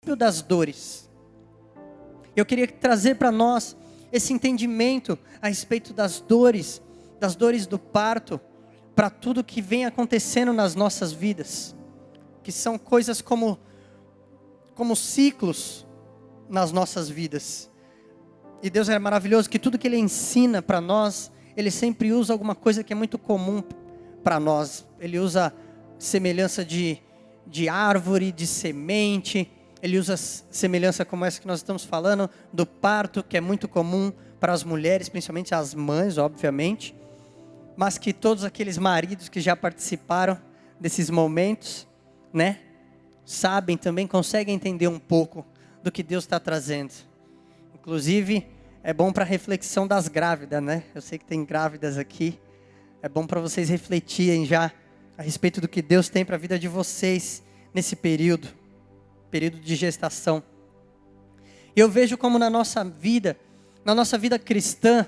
princípio das dores. Eu queria trazer para nós esse entendimento a respeito das dores do parto, para tudo que vem acontecendo nas nossas vidas, que são coisas como ciclos nas nossas vidas. E Deus é maravilhoso que tudo que Ele ensina para nós, Ele sempre usa alguma coisa que é muito comum para nós. Ele usa semelhança de árvore, de semente. Ele usa semelhança como essa que nós estamos falando, do parto, que é muito comum para as mulheres, principalmente as mães, obviamente. Mas que todos aqueles maridos que já participaram desses momentos, né, sabem também, conseguem entender um pouco do que Deus está trazendo. Inclusive, é bom para a reflexão das grávidas, né? Eu sei que tem grávidas aqui. É bom para vocês refletirem já a respeito do que Deus tem para a vida de vocês nesse período de gestação. E eu vejo como na nossa vida cristã,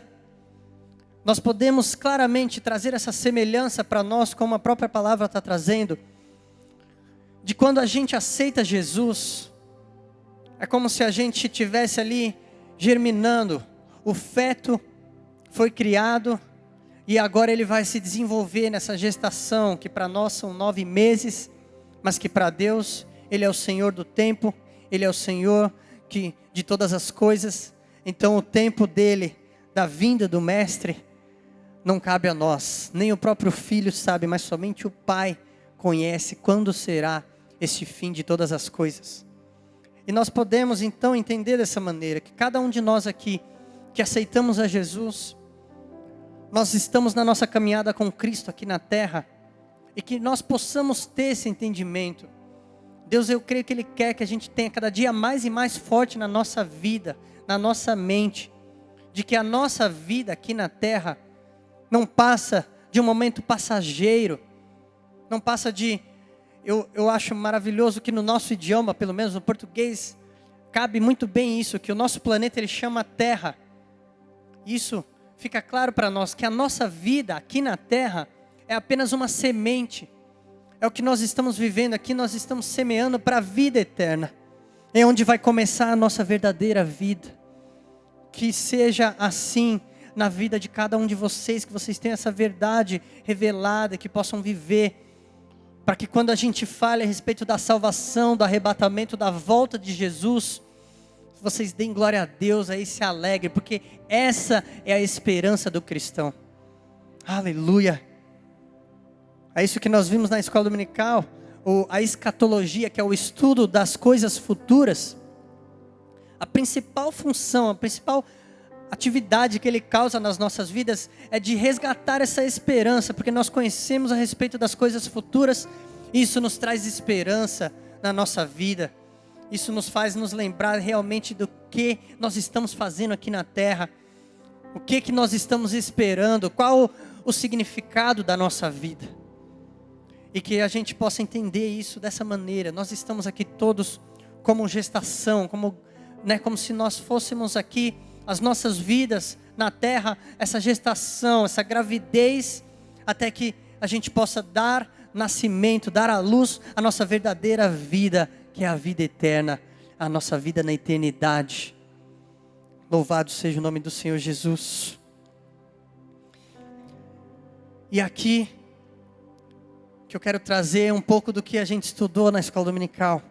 nós podemos claramente trazer essa semelhança para nós, como a própria palavra está trazendo, de quando a gente aceita Jesus. É como se a gente estivesse ali germinando, o feto foi criado e agora ele vai se desenvolver nessa gestação, que para nós são 9 meses, mas que para Deus, Ele é o Senhor do tempo, Ele é o Senhor de todas as coisas. Então o tempo dele, da vinda do Mestre, não cabe a nós, nem o próprio Filho sabe, mas somente o Pai conhece quando será este fim de todas as coisas. E nós podemos então entender dessa maneira, que cada um de nós aqui, que aceitamos a Jesus, nós estamos na nossa caminhada com Cristo aqui na terra, e que nós possamos ter esse entendimento. Deus, eu creio que Ele quer que a gente tenha cada dia mais e mais forte na nossa vida, na nossa mente, de que a nossa vida aqui na terra não passa de um momento passageiro, não passa de... Eu acho maravilhoso que no nosso idioma, pelo menos no português, cabe muito bem isso, que o nosso planeta ele chama Terra. Isso fica claro para nós, que a nossa vida aqui na Terra é apenas uma semente. É o que nós estamos vivendo aqui, nós estamos semeando para a vida eterna. É onde vai começar a nossa verdadeira vida. Que seja assim na vida de cada um de vocês, que vocês tenham essa verdade revelada, que possam viver, para que quando a gente fale a respeito da salvação, do arrebatamento, da volta de Jesus, vocês deem glória a Deus, aí se alegrem, porque essa é a esperança do cristão. Aleluia! É isso que nós vimos na escola dominical, a escatologia, que é o estudo das coisas futuras. A principal função, a principal atividade que ele causa nas nossas vidas é de resgatar essa esperança, porque nós conhecemos a respeito das coisas futuras, e isso nos traz esperança na nossa vida. Isso nos faz nos lembrar realmente do que nós estamos fazendo aqui na terra, o que nós estamos esperando, qual o significado da nossa vida. E que a gente possa entender isso dessa maneira. Nós estamos aqui todos como gestação, como se nós fôssemos aqui as nossas vidas na terra, essa gestação, essa gravidez, até que a gente possa dar nascimento, dar à luz a nossa verdadeira vida, que é a vida eterna, a nossa vida na eternidade. Louvado seja o nome do Senhor Jesus. E aqui, que eu quero trazer um pouco do que a gente estudou na escola dominical.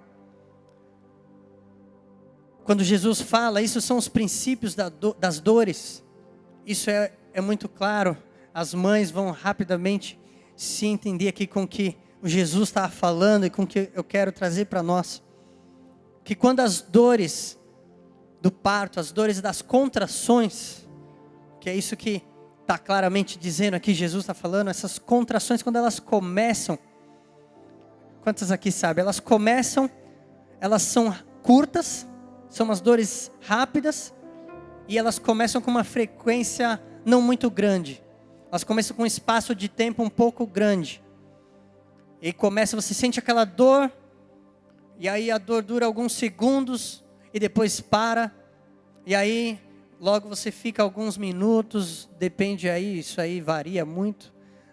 Quando Jesus fala, isso são os princípios das dores. Isso é muito claro. As mães vão rapidamente se entender aqui com o que o Jesus estava falando e com o que eu quero trazer para nós. Que quando as dores do parto, as dores das contrações, que é isso que está claramente dizendo aqui, Jesus está falando, essas contrações, quando elas começam, quantas aqui sabem? Elas começam, elas são curtas, são umas dores rápidas, e elas começam com uma frequência não muito grande. Elas começam com um espaço de tempo um pouco grande. E você sente aquela dor, e aí a dor dura alguns segundos, e depois para, e aí logo você fica alguns minutos, depende aí, isso aí varia muito.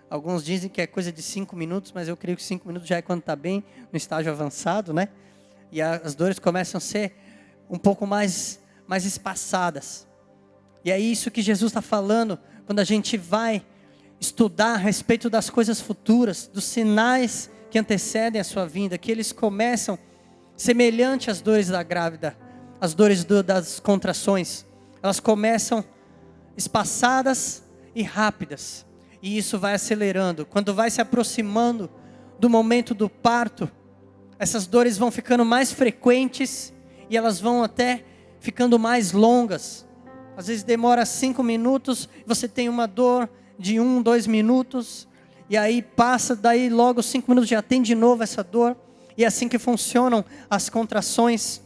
Alguns dizem que é coisa de 5 minutos, mas eu creio que 5 minutos já é quando está bem no estágio avançado, né? E as dores começam a ser um pouco mais espaçadas. E é isso que Jesus está falando quando a gente vai estudar a respeito das coisas futuras, dos sinais que antecedem a sua vinda, que eles começam semelhante às dores da grávida, as dores das contrações. Elas começam espaçadas e rápidas, e isso vai acelerando. Quando vai se aproximando do momento do parto, essas dores vão ficando mais frequentes e elas vão até ficando mais longas. Às vezes demora 5 minutos, você tem uma dor de 1, 2 minutos, e aí passa, daí logo 5 minutos já tem de novo essa dor. E é assim que funcionam as contrações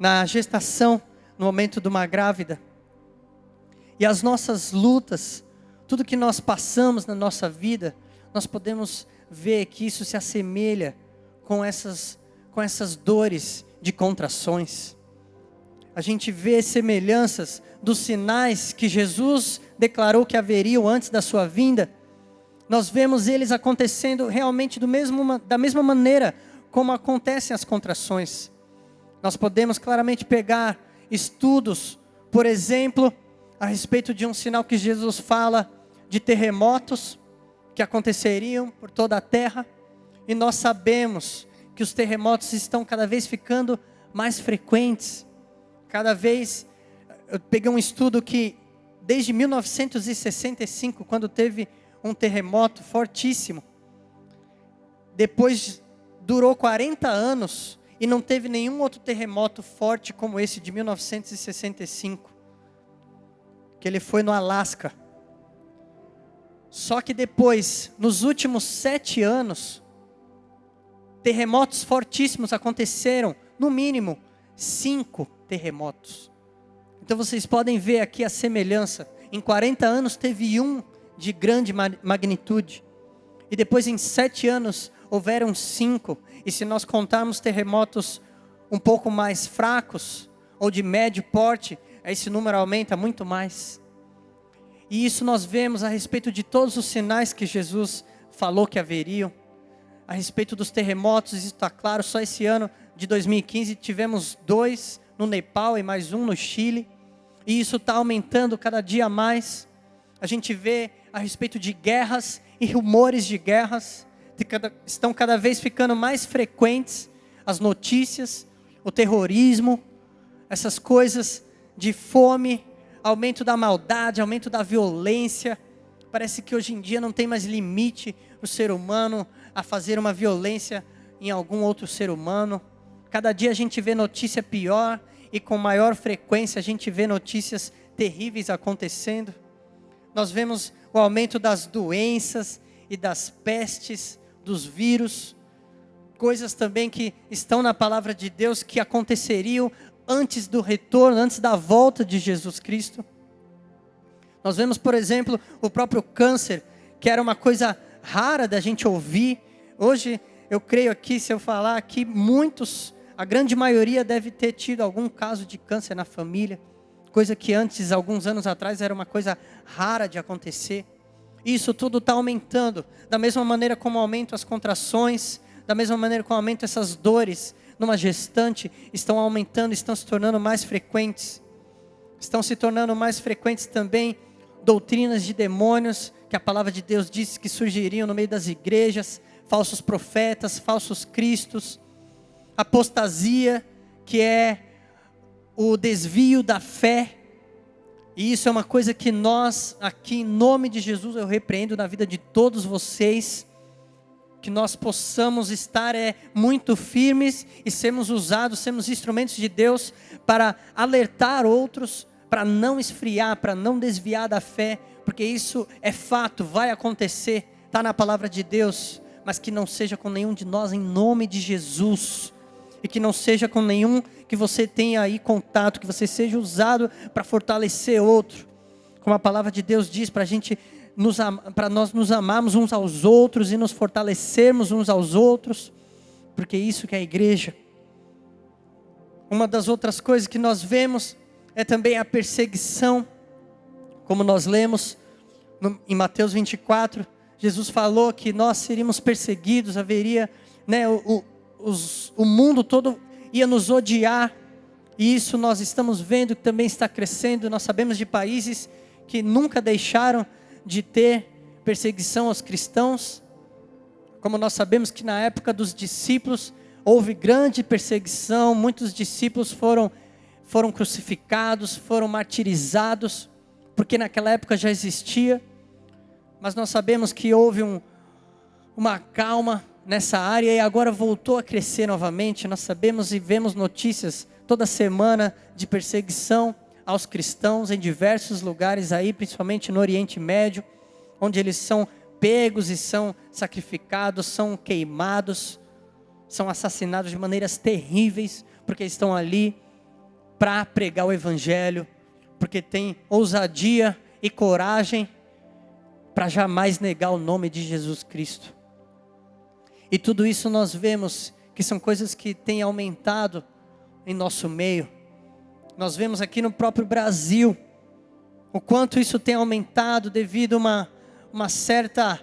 na gestação, no momento de uma grávida. E as nossas lutas, tudo que nós passamos na nossa vida, nós podemos ver que isso se assemelha com essas dores de contrações. A gente vê semelhanças dos sinais que Jesus declarou que haveriam antes da sua vinda. Nós vemos eles acontecendo realmente da mesma maneira como acontecem as contrações. Nós podemos claramente pegar estudos, por exemplo, a respeito de um sinal que Jesus fala de terremotos que aconteceriam por toda a terra. E nós sabemos que os terremotos estão cada vez ficando mais frequentes. Cada vez, eu peguei um estudo que desde 1965, quando teve um terremoto fortíssimo, depois durou 40 anos e não teve nenhum outro terremoto forte como esse de 1965, que ele foi no Alasca. Só que depois, nos últimos 7 anos, terremotos fortíssimos aconteceram, no mínimo 5 terremotos. Então vocês podem ver aqui a semelhança. Em 40 anos teve um de grande magnitude. E depois em 7 anos houveram 5. E se nós contarmos terremotos um pouco mais fracos, ou de médio porte, esse número aumenta muito mais. E isso nós vemos a respeito de todos os sinais que Jesus falou que haveriam. A respeito dos terremotos, isso está claro, só esse ano de 2015 tivemos 2 no Nepal e mais um no Chile. E isso está aumentando cada dia mais. A gente vê a respeito de guerras e rumores de guerras. Estão cada vez ficando mais frequentes as notícias, o terrorismo, essas coisas de fome, aumento da maldade, aumento da violência. Parece que hoje em dia não tem mais limite o ser humano a fazer uma violência em algum outro ser humano. Cada dia a gente vê notícia pior e com maior frequência a gente vê notícias terríveis acontecendo. Nós vemos o aumento das doenças e das pestes, dos vírus, coisas também que estão na palavra de Deus que aconteceriam antes do retorno, antes da volta de Jesus Cristo. Nós vemos, por exemplo, o próprio câncer, que era uma coisa rara da gente ouvir. Hoje, eu creio aqui, se eu falar aqui, a grande maioria deve ter tido algum caso de câncer na família, coisa que antes, alguns anos atrás, era uma coisa rara de acontecer. Isso tudo está aumentando, da mesma maneira como aumentam as contrações, da mesma maneira como aumentam essas dores numa gestante, estão aumentando, estão se tornando mais frequentes. Estão se tornando mais frequentes também doutrinas de demônios, que a palavra de Deus diz que surgiriam no meio das igrejas, falsos profetas, falsos cristos, apostasia, que é o desvio da fé. E isso é uma coisa que nós, aqui em nome de Jesus, eu repreendo na vida de todos vocês, que nós possamos estar muito firmes e sermos usados, sermos instrumentos de Deus para alertar outros, para não esfriar, para não desviar da fé, porque isso é fato, vai acontecer, está na palavra de Deus, mas que não seja com nenhum de nós em nome de Jesus. E que não seja com nenhum que você tenha aí contato, que você seja usado para fortalecer outro. Como a palavra de Deus diz, para nós nos amarmos uns aos outros e nos fortalecermos uns aos outros, porque é isso que é a igreja. Uma das outras coisas que nós vemos é também a perseguição, como nós lemos em Mateus 24, Jesus falou que nós seríamos perseguidos, haveria, o mundo todo ia nos odiar. E isso nós estamos vendo que também está crescendo. Nós sabemos de países que nunca deixaram de ter perseguição aos cristãos. Como nós sabemos que na época dos discípulos houve grande perseguição. Muitos discípulos foram crucificados, foram martirizados, porque naquela época já existia. Mas nós sabemos que houve uma calma nessa área e agora voltou a crescer novamente. Nós sabemos e vemos notícias toda semana de perseguição aos cristãos em diversos lugares aí, principalmente no Oriente Médio, onde eles são pegos e são sacrificados, são queimados, são assassinados de maneiras terríveis, porque estão ali para pregar o Evangelho, porque tem ousadia e coragem para jamais negar o nome de Jesus Cristo. E tudo isso nós vemos que são coisas que têm aumentado em nosso meio. Nós vemos aqui no próprio Brasil o quanto isso tem aumentado devido a uma certa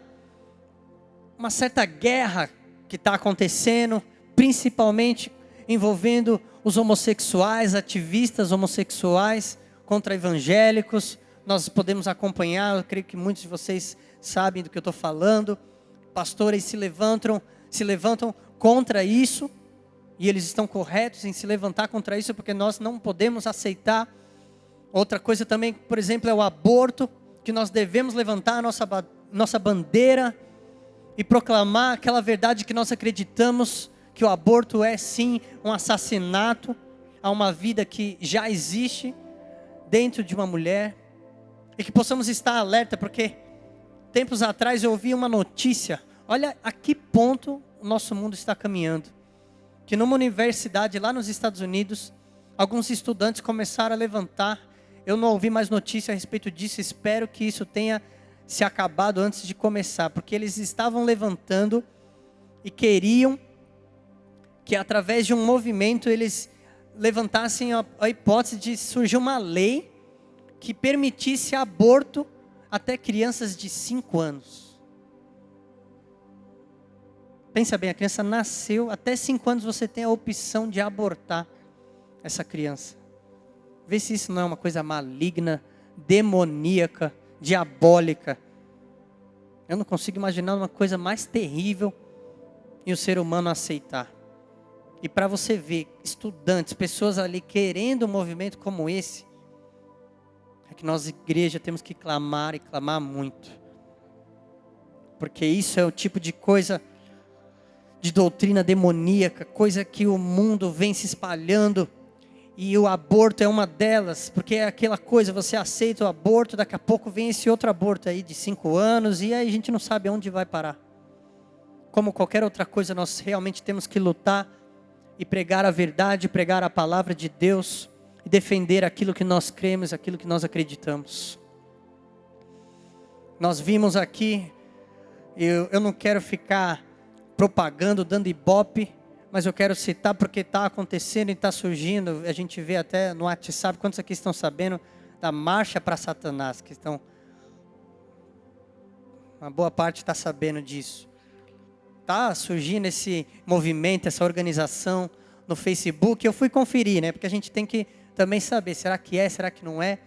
guerra que está acontecendo, principalmente envolvendo os homossexuais, ativistas homossexuais contra evangélicos. Nós podemos acompanhar, eu creio que muitos de vocês sabem do que eu estou falando. Pastores se levantam contra isso, e eles estão corretos em se levantar contra isso, porque nós não podemos aceitar. Outra coisa também, por exemplo, é o aborto, que nós devemos levantar a nossa bandeira e proclamar aquela verdade que nós acreditamos, que o aborto é sim um assassinato a uma vida que já existe dentro de uma mulher, e que possamos estar alerta, porque tempos atrás eu ouvi uma notícia, olha a que ponto o nosso mundo está caminhando, que numa universidade lá nos Estados Unidos, alguns estudantes começaram a levantar. Eu não ouvi mais notícia a respeito disso, espero que isso tenha se acabado antes de começar, porque eles estavam levantando e queriam que através de um movimento eles levantassem a hipótese de surgir uma lei que permitisse aborto até crianças de 5 anos. Pensa bem, a criança nasceu, até 5 anos você tem a opção de abortar essa criança. Vê se isso não é uma coisa maligna, demoníaca, diabólica. Eu não consigo imaginar uma coisa mais terrível em o ser humano aceitar. E para você ver, estudantes, pessoas ali querendo um movimento como esse, é que nós, igreja, temos que clamar e clamar muito. Porque isso é o tipo de coisa, de doutrina demoníaca, coisa que o mundo vem se espalhando, e o aborto é uma delas, porque é aquela coisa, você aceita o aborto, daqui a pouco vem esse outro aborto aí de 5 anos, e aí a gente não sabe onde vai parar. Como qualquer outra coisa, nós realmente temos que lutar e pregar a verdade, pregar a palavra de Deus, e defender aquilo que nós cremos, aquilo que nós acreditamos. Nós vimos aqui, eu não quero ficar propagando, dando ibope, mas eu quero citar porque está acontecendo e está surgindo. A gente vê até no WhatsApp, quantos aqui estão sabendo da marcha para Satanás, que estão, uma boa parte está sabendo disso. Está surgindo esse movimento, essa organização no Facebook. Eu fui conferir, né? Porque a gente tem que também saber, será que é, será que não é?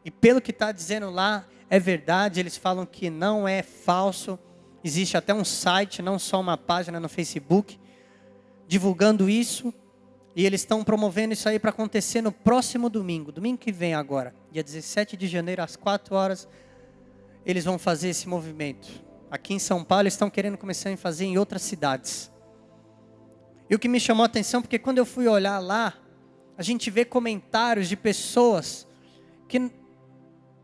E pelo que está dizendo lá, é verdade, eles falam que não é falso. Existe até um site, não só uma página no Facebook, divulgando isso. E eles estão promovendo isso aí para acontecer no próximo domingo que vem agora, dia 17 de janeiro, às 4 horas, eles vão fazer esse movimento. Aqui em São Paulo, eles estão querendo começar a fazer em outras cidades. E o que me chamou a atenção, porque quando eu fui olhar lá, a gente vê comentários de pessoas que,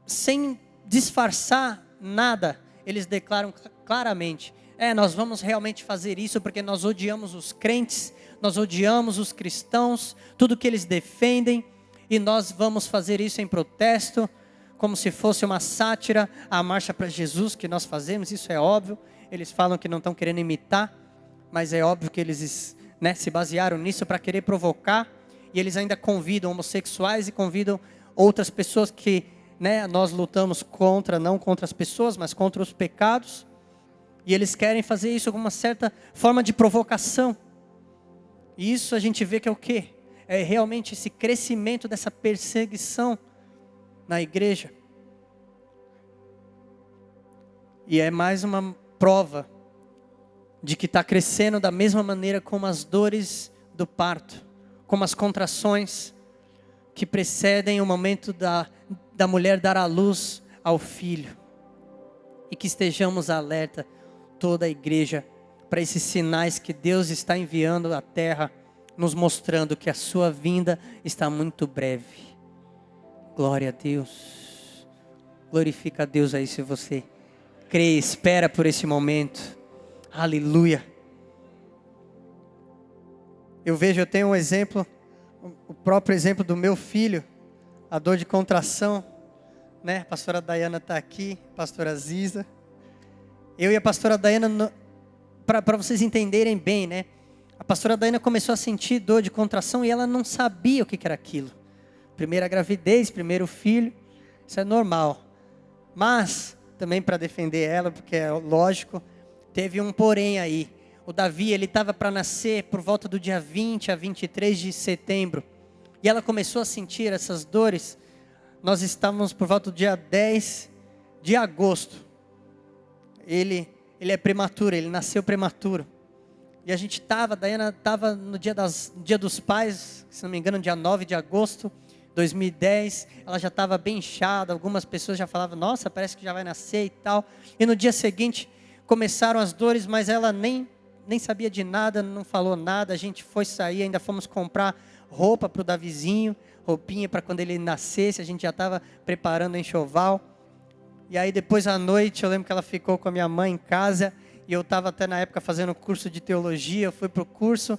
sem disfarçar nada, eles declaram claramente: nós vamos realmente fazer isso porque nós odiamos os crentes, nós odiamos os cristãos, tudo que eles defendem, e nós vamos fazer isso em protesto, como se fosse uma sátira à marcha para Jesus que nós fazemos. Isso é óbvio. Eles falam que não estão querendo imitar, mas é óbvio que eles se basearam nisso para querer provocar, e eles ainda convidam homossexuais e convidam outras pessoas que nós lutamos contra, não contra as pessoas, mas contra os pecados. E eles querem fazer isso com uma certa forma de provocação. E isso a gente vê que é o quê? É realmente esse crescimento dessa perseguição na igreja. E é mais uma prova de que está crescendo da mesma maneira como as dores do parto, como as contrações que precedem o momento da mulher dar à luz ao filho. E que estejamos alerta, toda a igreja, para esses sinais que Deus está enviando à terra, nos mostrando que a sua vinda está muito breve. Glória a Deus. Glorifica a Deus aí se você crê, espera por esse momento. Aleluia. Eu tenho um exemplo, o próprio exemplo do meu filho, a dor de contração, né? A pastora Dayana está aqui, a pastora Ziza. Eu e a pastora Dayana, para vocês entenderem bem, né? A pastora Dayana começou a sentir dor de contração e ela não sabia o que era aquilo. Primeira gravidez, primeiro filho, isso é normal. Mas, também para defender ela, porque é lógico, teve um porém aí. O Davi, ele estava para nascer por volta do dia 20 a 23 de setembro. E ela começou a sentir essas dores. Nós estávamos por volta do dia 10 de agosto. Ele é prematuro, ele nasceu prematuro. E a gente Dayana estava no dia dos pais, se não me engano, dia 9 de agosto de 2010. Ela já estava bem inchada, algumas pessoas já falavam, nossa, parece que já vai nascer e tal. E no dia seguinte começaram as dores, mas ela nem sabia de nada, não falou nada. A gente foi sair, ainda fomos comprar roupa para o Davizinho, roupinha para quando ele nascesse, a gente já estava preparando o enxoval. E aí depois à noite, eu lembro que ela ficou com a minha mãe em casa, e eu estava até na época fazendo curso de teologia, eu fui para o curso,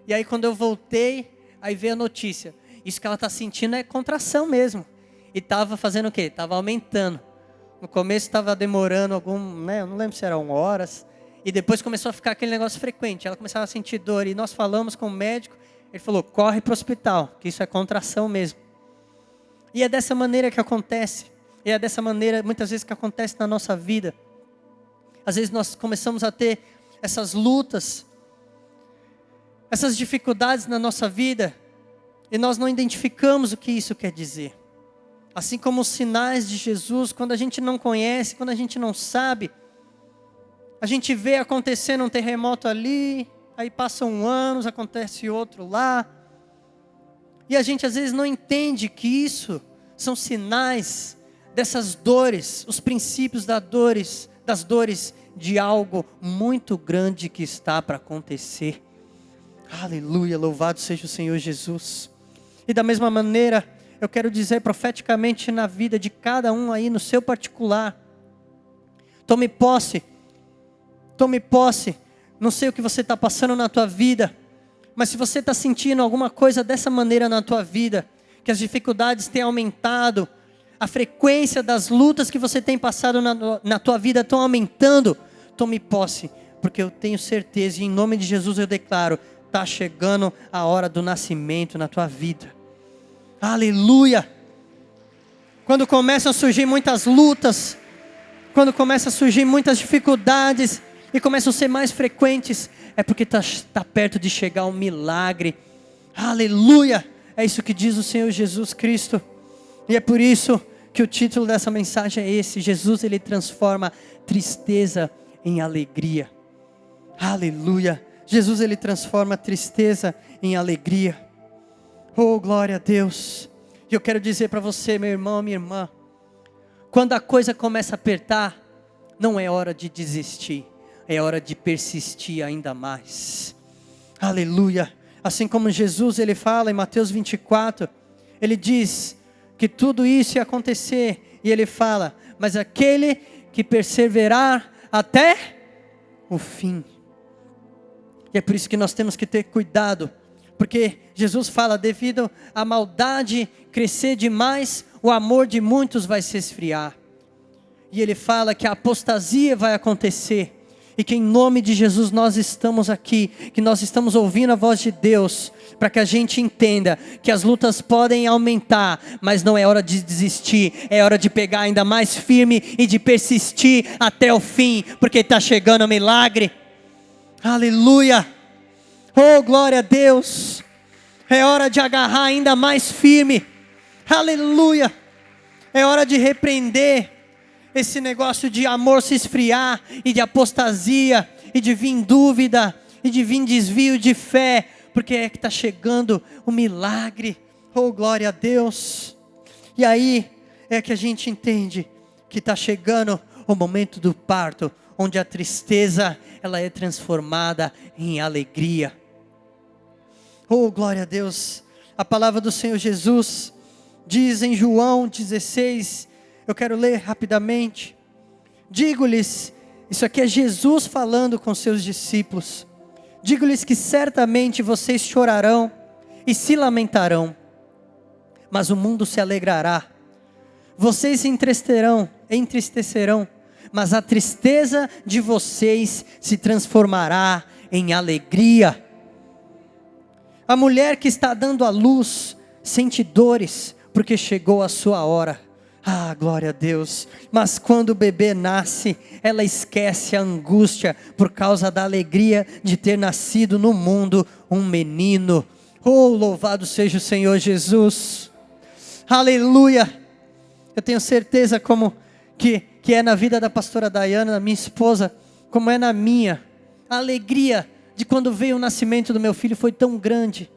e aí quando eu voltei, aí veio a notícia, isso que ela está sentindo é contração mesmo, e estava fazendo o quê? Estava aumentando, no começo estava demorando eu não lembro se eram horas, e depois começou a ficar aquele negócio frequente, ela começava a sentir dor, e nós falamos com o médico, ele falou, corre para o hospital, que isso é contração mesmo. E é dessa maneira que acontece, e é dessa maneira muitas vezes que acontece na nossa vida. Às vezes nós começamos a ter essas lutas, essas dificuldades na nossa vida, e nós não identificamos o que isso quer dizer. Assim como os sinais de Jesus, quando a gente não conhece, quando a gente não sabe, a gente vê acontecendo um terremoto ali, aí passam anos, acontece outro lá, e a gente às vezes não entende que isso são sinais dessas dores, os princípios das dores de algo muito grande que está para acontecer. Aleluia, louvado seja o Senhor Jesus. E da mesma maneira, eu quero dizer profeticamente na vida de cada um aí, no seu particular, tome posse, não sei o que você está passando na tua vida, mas se você está sentindo alguma coisa dessa maneira na tua vida, que as dificuldades têm aumentado, a frequência das lutas que você tem passado na tua vida estão aumentando, tome posse, porque eu tenho certeza, e em nome de Jesus eu declaro, está chegando a hora do nascimento na tua vida. Aleluia! Quando começam a surgir muitas lutas, quando começam a surgir muitas dificuldades, e começam a ser mais frequentes, é porque está perto de chegar um milagre. Aleluia! É isso que diz o Senhor Jesus Cristo. E é por isso que o título dessa mensagem é esse: Jesus, ele transforma tristeza em alegria. Aleluia! Jesus, ele transforma tristeza em alegria. Oh, glória a Deus! E eu quero dizer para você, meu irmão, minha irmã, quando a coisa começa a apertar, não é hora de desistir, é hora de persistir ainda mais. Aleluia! Assim como Jesus, ele fala em Mateus 24, ele diz que tudo isso ia acontecer, e ele fala, mas aquele que perseverar até o fim. E é por isso que nós temos que ter cuidado, porque Jesus fala, devido à maldade crescer demais, o amor de muitos vai se esfriar. E ele fala que a apostasia vai acontecer, e que em nome de Jesus nós estamos aqui, que nós estamos ouvindo a voz de Deus, para que a gente entenda que as lutas podem aumentar, mas não é hora de desistir, é hora de pegar ainda mais firme e de persistir até o fim, porque está chegando o milagre. Aleluia! Oh, glória a Deus. É hora de agarrar ainda mais firme. Aleluia. É hora de repreender esse negócio de amor se esfriar, e de apostasia, e de vir dúvida, e de vir desvio de fé, porque é que está chegando o milagre. Oh, glória a Deus. E aí é que a gente entende que está chegando o momento do parto, onde a tristeza ela é transformada em alegria. Oh, glória a Deus. A palavra do Senhor Jesus diz em João 16, eu quero ler rapidamente. Digo-lhes, isso aqui é Jesus falando com seus discípulos. Digo-lhes que certamente vocês chorarão e se lamentarão, mas o mundo se alegrará. Vocês se entristecerão, mas a tristeza de vocês se transformará em alegria. A mulher que está dando à luz sente dores, porque chegou a sua hora. Ah, glória a Deus. Mas quando o bebê nasce, ela esquece a angústia, por causa da alegria de ter nascido no mundo um menino. Oh, louvado seja o Senhor Jesus. Aleluia. Eu tenho certeza como que é na vida da pastora Dayana, minha esposa, como é na minha. A alegria de quando veio o nascimento do meu filho foi tão grande.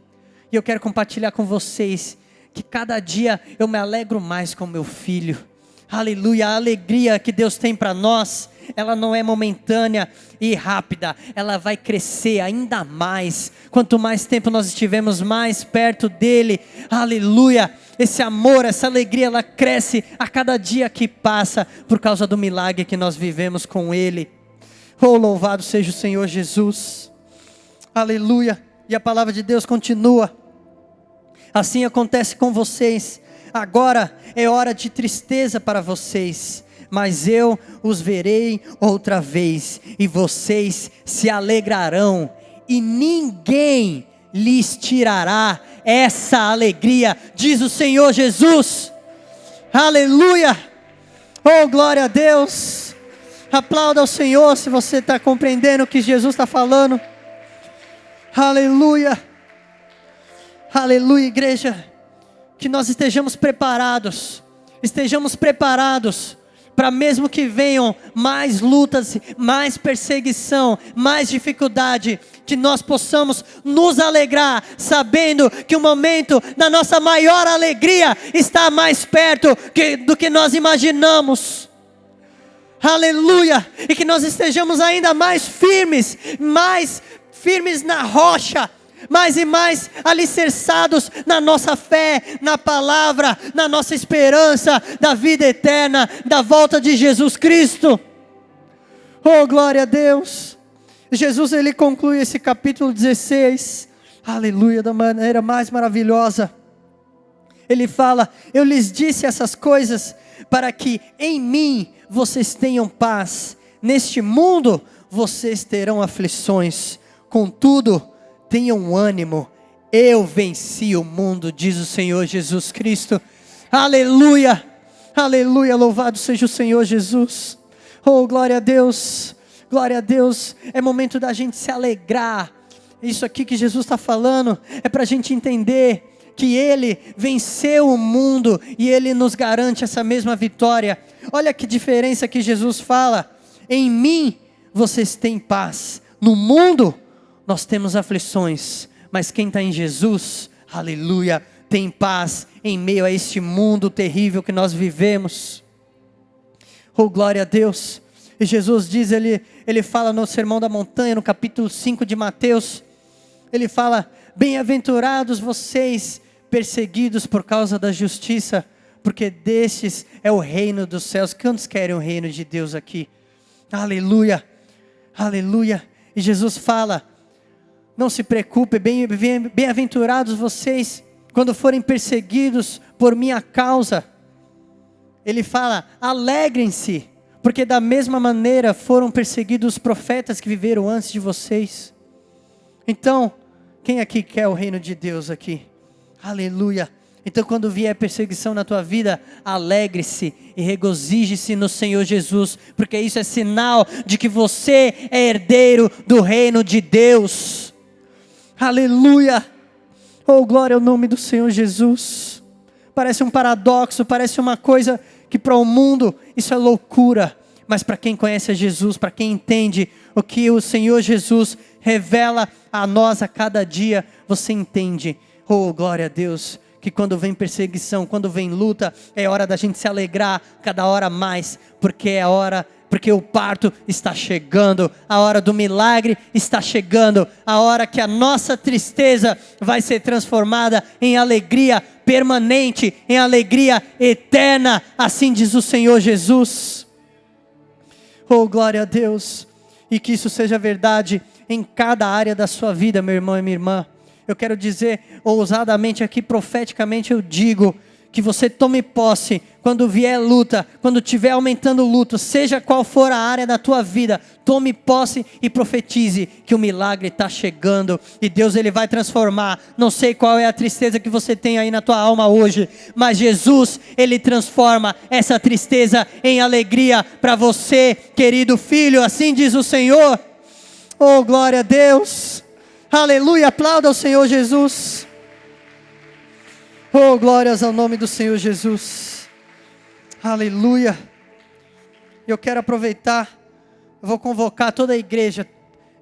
E eu quero compartilhar com vocês que cada dia eu me alegro mais com meu filho. Aleluia, a alegria que Deus tem para nós, ela não é momentânea e rápida, ela vai crescer ainda mais. Quanto mais tempo nós estivermos mais perto dEle, aleluia, esse amor, essa alegria, ela cresce a cada dia que passa, por causa do milagre que nós vivemos com Ele. Oh, louvado seja o Senhor Jesus. Aleluia. E a palavra de Deus continua. Assim acontece com vocês. Agora é hora de tristeza para vocês, mas eu os verei outra vez, e vocês se alegrarão, e ninguém lhes tirará essa alegria, diz o Senhor Jesus. Aleluia. Oh, glória a Deus. Aplauda ao Senhor se você está compreendendo o que Jesus está falando. Aleluia. Aleluia, igreja. Que nós estejamos preparados para, mesmo que venham mais lutas, mais perseguição, mais dificuldade, que nós possamos nos alegrar, sabendo que o momento da nossa maior alegria está mais perto do que nós imaginamos. Aleluia. E que nós estejamos ainda mais firmes na rocha, mais e mais alicerçados na nossa fé, na palavra, na nossa esperança da vida eterna, da volta de Jesus Cristo. Oh, glória a Deus. Jesus, ele conclui esse capítulo 16, aleluia, da maneira mais maravilhosa. Ele fala: eu lhes disse essas coisas para que em mim vocês tenham paz. Neste mundo vocês terão aflições, contudo, tenham ânimo, eu venci o mundo, diz o Senhor Jesus Cristo. Aleluia, aleluia, louvado seja o Senhor Jesus. Oh, glória a Deus, glória a Deus. É momento da gente se alegrar. Isso aqui que Jesus está falando é para a gente entender que Ele venceu o mundo e Ele nos garante essa mesma vitória. Olha que diferença que Jesus fala: em mim vocês têm paz, no mundo nós temos aflições, mas quem está em Jesus, aleluia, tem paz em meio a este mundo terrível que nós vivemos. Oh, glória a Deus. E Jesus diz, ele fala no Sermão da Montanha, no capítulo 5 de Mateus, ele fala: bem-aventurados vocês, perseguidos por causa da justiça, porque destes é o reino dos céus. Quantos querem o reino de Deus aqui? Aleluia, aleluia. E Jesus fala: não se preocupe, bem-aventurados vocês quando forem perseguidos por minha causa. Ele fala: alegrem-se, porque da mesma maneira foram perseguidos os profetas que viveram antes de vocês. Então, quem aqui quer o reino de Deus aqui? Aleluia. Então, quando vier perseguição na tua vida, alegre-se e regozije-se no Senhor Jesus, porque isso é sinal de que você é herdeiro do reino de Deus. Aleluia. Oh, glória ao nome do Senhor Jesus. Parece um paradoxo, parece uma coisa que para o mundo isso é loucura. Mas para quem conhece a Jesus, para quem entende o que o Senhor Jesus revela a nós a cada dia, você entende. Oh, glória a Deus. Que quando vem perseguição, quando vem luta, é hora da gente se alegrar cada hora mais. Porque o parto está chegando, a hora do milagre está chegando, a hora que a nossa tristeza vai ser transformada em alegria permanente, em alegria eterna, assim diz o Senhor Jesus. Oh, glória a Deus, e que isso seja verdade em cada área da sua vida, meu irmão e minha irmã. Eu quero dizer ousadamente aqui, profeticamente eu digo, que você tome posse, quando vier luta, quando estiver aumentando o luto, seja qual for a área da tua vida, tome posse e profetize que o milagre está chegando, e Deus ele vai transformar. Não sei qual é a tristeza que você tem aí na tua alma hoje, mas Jesus, ele transforma essa tristeza em alegria para você, querido filho, assim diz o Senhor. Oh, glória a Deus, aleluia, aplauda ao Senhor Jesus. Oh, glórias ao nome do Senhor Jesus. Aleluia. Eu quero aproveitar, eu vou convocar toda a igreja.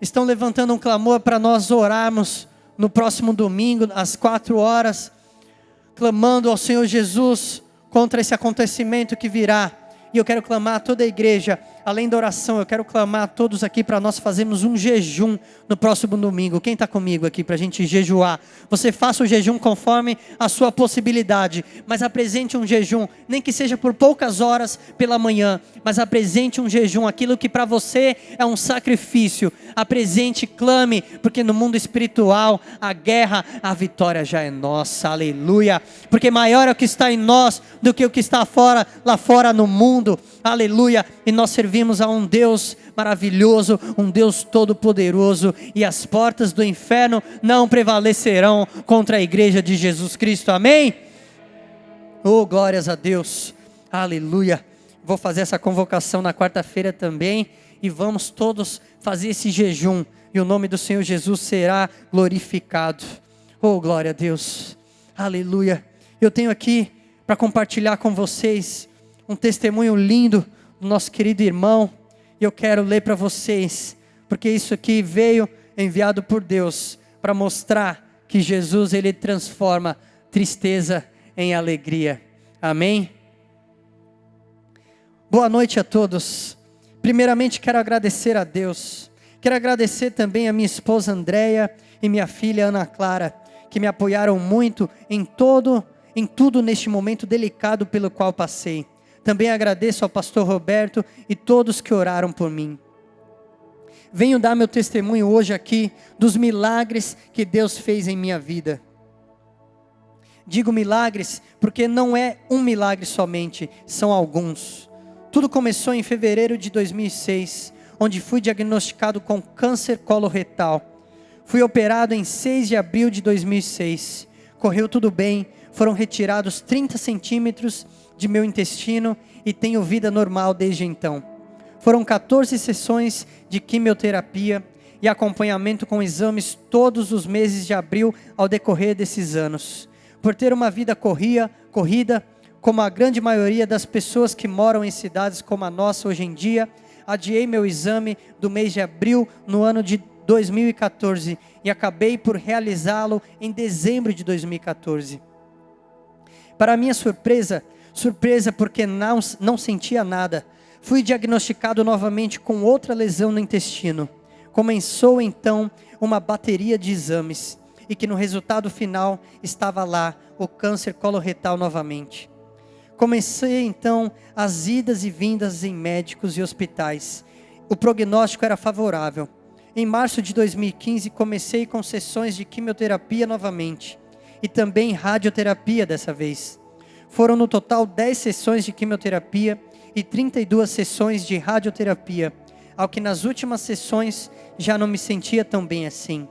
Estão levantando um clamor para nós orarmos no próximo domingo, às 4 horas, clamando ao Senhor Jesus contra esse acontecimento que virá. E eu quero clamar a toda a igreja, além da oração, eu quero clamar a todos aqui para nós fazermos um jejum no próximo domingo. Quem está comigo aqui para a gente jejuar? Você faça o jejum conforme a sua possibilidade, mas apresente um jejum, nem que seja por poucas horas pela manhã, mas apresente um jejum, aquilo que para você é um sacrifício. Apresente, clame, porque no mundo espiritual, a guerra, a vitória já é nossa, aleluia. Porque maior é o que está em nós do que o que está fora, lá fora no mundo, aleluia. E nós servimos a um Deus maravilhoso, um Deus todo-poderoso, e as portas do inferno não prevalecerão contra a igreja de Jesus Cristo, amém? Oh, glórias a Deus, aleluia. Vou fazer essa convocação na quarta-feira também, e vamos todos fazer esse jejum, e o nome do Senhor Jesus será glorificado. Oh, glória a Deus, aleluia. Eu tenho aqui para compartilhar com vocês um testemunho lindo do nosso querido irmão, e eu quero ler para vocês, porque isso aqui veio enviado por Deus, para mostrar que Jesus, ele transforma tristeza em alegria, amém? Boa noite a todos. Primeiramente quero agradecer a Deus, quero agradecer também a minha esposa Andréia e minha filha Ana Clara, que me apoiaram muito em tudo neste momento delicado pelo qual passei. Também agradeço ao pastor Roberto e todos que oraram por mim. Venho dar meu testemunho hoje aqui dos milagres que Deus fez em minha vida. Digo milagres porque não é um milagre somente, são alguns. Tudo começou em fevereiro de 2006, onde fui diagnosticado com câncer coloretal. Fui operado em 6 de abril de 2006. Correu tudo bem, foram retirados 30 centímetros de meu intestino e tenho vida normal desde então. Foram 14 sessões de quimioterapia e acompanhamento com exames todos os meses de abril ao decorrer desses anos. Por ter uma vida corrida, como a grande maioria das pessoas que moram em cidades como a nossa hoje em dia, adiei meu exame do mês de abril no ano de 2014 e acabei por realizá-lo em dezembro de 2014. Para minha surpresa porque não sentia nada, fui diagnosticado novamente com outra lesão no intestino. Começou então uma bateria de exames, e que no resultado final estava lá, o câncer coloretal novamente. Comecei então as idas e vindas em médicos e hospitais. O prognóstico era favorável. Em março de 2015 comecei com sessões de quimioterapia novamente, e também radioterapia dessa vez. Foram no total 10 sessões de quimioterapia e 32 sessões de radioterapia, ao que nas últimas sessões já não me sentia tão bem assim.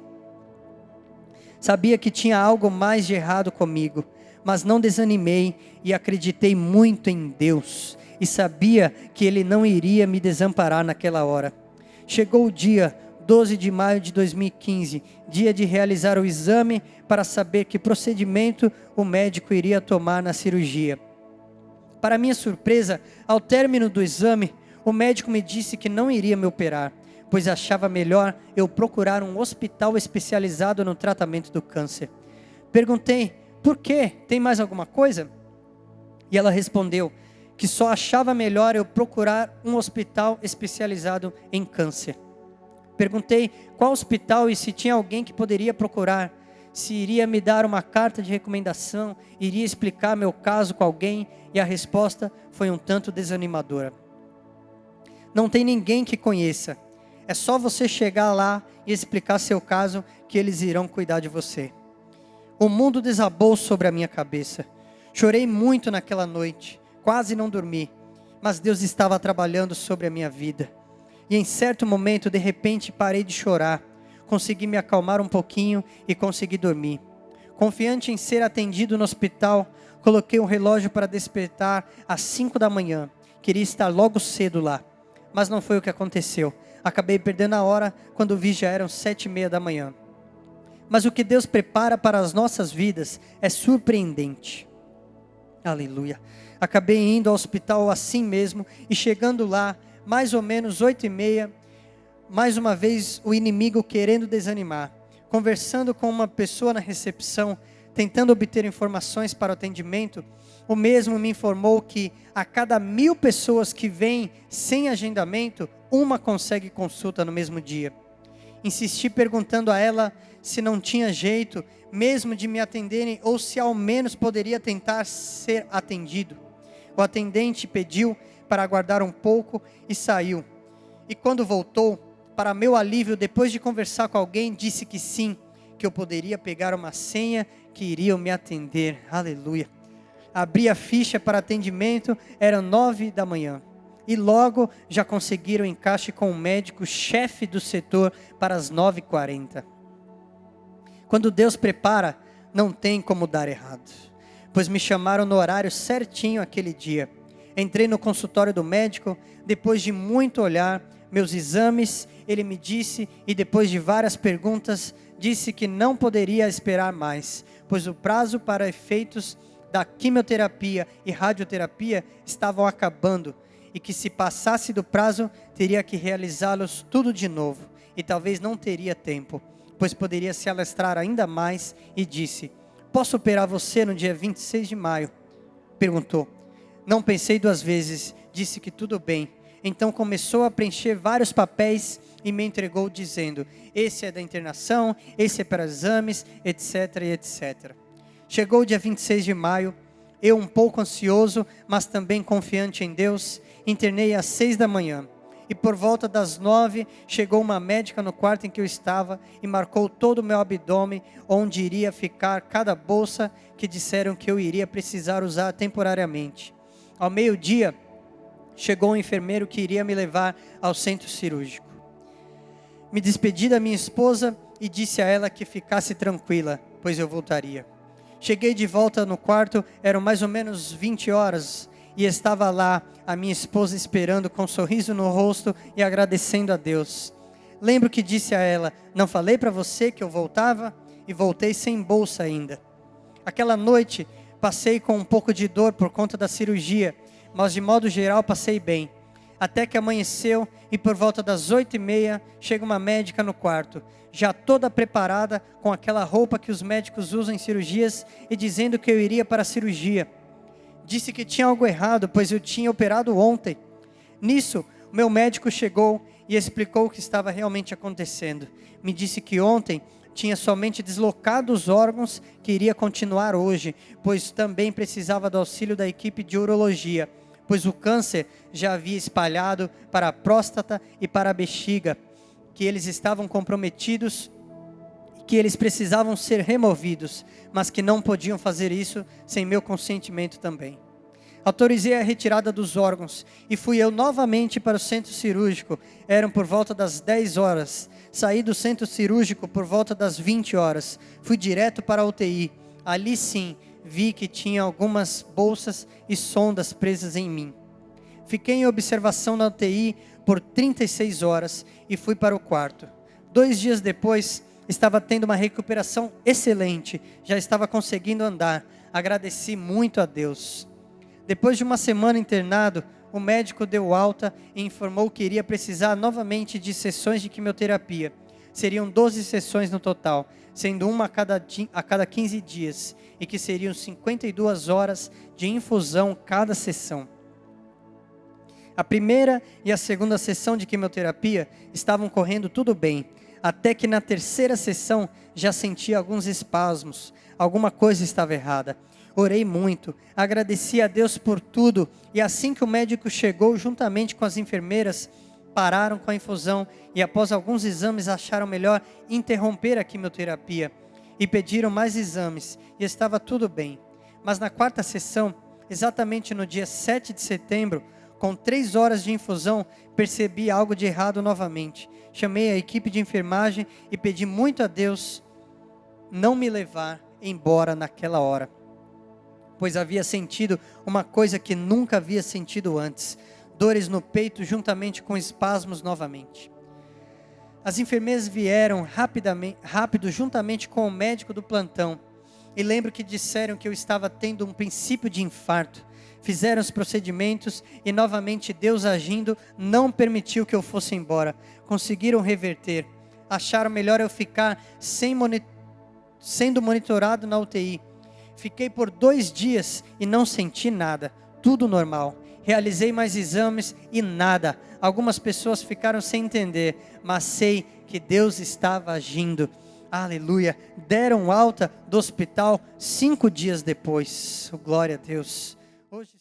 Sabia que tinha algo mais de errado comigo, mas não desanimei e acreditei muito em Deus, e sabia que Ele não iria me desamparar naquela hora. Chegou o dia 12 de maio de 2015, dia de realizar o exame para saber que procedimento o médico iria tomar na cirurgia. Para minha surpresa, ao término do exame, o médico me disse que não iria me operar, pois achava melhor eu procurar um hospital especializado no tratamento do câncer. Perguntei, por quê? Tem mais alguma coisa? E ela respondeu que só achava melhor eu procurar um hospital especializado em câncer. Perguntei qual hospital e se tinha alguém que poderia procurar, se iria me dar uma carta de recomendação, iria explicar meu caso com alguém, e a resposta foi um tanto desanimadora. Não tem ninguém que conheça, é só você chegar lá e explicar seu caso que eles irão cuidar de você. O mundo desabou sobre a minha cabeça. Chorei muito naquela noite, quase não dormi, mas Deus estava trabalhando sobre a minha vida. E em certo momento, de repente, parei de chorar, consegui me acalmar um pouquinho e consegui dormir. Confiante em ser atendido no hospital, coloquei um relógio para despertar às 5 da manhã. Queria estar logo cedo lá, mas não foi o que aconteceu. Acabei perdendo a hora, quando vi já eram 7:30 da manhã. Mas o que Deus prepara para as nossas vidas é surpreendente. Aleluia. Acabei indo ao hospital assim mesmo e chegando lá, mais ou menos 8:30, mais uma vez o inimigo querendo desanimar. Conversando com uma pessoa na recepção, tentando obter informações para o atendimento, o mesmo me informou que a cada 1.000 pessoas que vêm sem agendamento, uma consegue consulta no mesmo dia. Insisti perguntando a ela se não tinha jeito mesmo de me atenderem ou se ao menos poderia tentar ser atendido. O atendente pediu para aguardar um pouco e saiu. E quando voltou, para meu alívio, depois de conversar com alguém, disse que sim, que eu poderia pegar uma senha que iriam me atender. Aleluia. Abri a ficha para atendimento, eram 9 da manhã. E logo já conseguiram encaixe com o médico chefe do setor para as 9:40. Quando Deus prepara, não tem como dar errado. Pois me chamaram no horário certinho aquele dia. Entrei no consultório do médico, depois de muito olhar meus exames, ele me disse, e depois de várias perguntas, disse que não poderia esperar mais, pois o prazo para efeitos da quimioterapia e radioterapia estavam acabando, e que se passasse do prazo, teria que realizá-los tudo de novo, e talvez não teria tempo, pois poderia se alastrar ainda mais, e disse, posso operar você no dia 26 de maio? Perguntou. Não pensei duas vezes, disse que tudo bem. Então começou a preencher vários papéis e me entregou dizendo, esse é da internação, esse é para exames, etc, etc. Chegou o dia 26 de maio, eu um pouco ansioso, mas também confiante em Deus, internei às 6 da manhã. E por volta das 9, chegou uma médica no quarto em que eu estava e marcou todo o meu abdômen, onde iria ficar cada bolsa que disseram que eu iria precisar usar temporariamente. Ao meio-dia, chegou um enfermeiro que iria me levar ao centro cirúrgico. Me despedi da minha esposa e disse a ela que ficasse tranquila, pois eu voltaria. Cheguei de volta no quarto, eram mais ou menos 20 horas, e estava lá a minha esposa esperando com um sorriso no rosto e agradecendo a Deus. Lembro que disse a ela, não falei para você que eu voltava? E voltei sem bolsa ainda. Aquela noite, passei com um pouco de dor por conta da cirurgia, mas de modo geral passei bem. Até que amanheceu e por volta das 8:30 chega uma médica no quarto, já toda preparada com aquela roupa que os médicos usam em cirurgias e dizendo que eu iria para a cirurgia. Disse que tinha algo errado, pois eu tinha operado ontem. Nisso, o meu médico chegou e explicou o que estava realmente acontecendo. Me disse que ontem tinha somente deslocado os órgãos, que iria continuar hoje, pois também precisava do auxílio da equipe de urologia, pois o câncer já havia espalhado para a próstata e para a bexiga, que eles estavam comprometidos, que eles precisavam ser removidos, mas que não podiam fazer isso sem meu consentimento também. Autorizei a retirada dos órgãos e fui eu novamente para o centro cirúrgico. Eram por volta das 10 horas. Saí do centro cirúrgico por volta das 20 horas. Fui direto para a UTI. Ali sim, vi que tinha algumas bolsas e sondas presas em mim. Fiquei em observação na UTI por 36 horas e fui para o quarto. 2 dias depois, estava tendo uma recuperação excelente, já estava conseguindo andar. Agradeci muito a Deus. Depois de uma semana internado, o médico deu alta e informou que iria precisar novamente de sessões de quimioterapia. Seriam 12 sessões no total, sendo uma a cada 15 dias, e que seriam 52 horas de infusão cada sessão. A primeira e a segunda sessão de quimioterapia estavam correndo tudo bem, até que na terceira sessão já sentia alguns espasmos, alguma coisa estava errada. Orei muito, agradeci a Deus por tudo, e assim que o médico chegou, juntamente com as enfermeiras, pararam com a infusão e após alguns exames acharam melhor interromper a quimioterapia e pediram mais exames e estava tudo bem. Mas na quarta sessão, exatamente no dia 7 de setembro, com 3 horas de infusão, percebi algo de errado novamente. Chamei a equipe de enfermagem e pedi muito a Deus não me levar embora naquela hora, pois havia sentido uma coisa que nunca havia sentido antes, dores no peito juntamente com espasmos novamente. As enfermeiras vieram rápido juntamente com o médico do plantão, e lembro que disseram que eu estava tendo um princípio de infarto. Fizeram os procedimentos e novamente Deus agindo não permitiu que eu fosse embora. Conseguiram reverter. Acharam melhor eu ficar sendo monitorado na UTI. Fiquei por 2 dias e não senti nada. Tudo normal. Realizei mais exames e nada. Algumas pessoas ficaram sem entender, mas sei que Deus estava agindo. Aleluia. Deram alta do hospital 5 dias depois. Glória a Deus. Hoje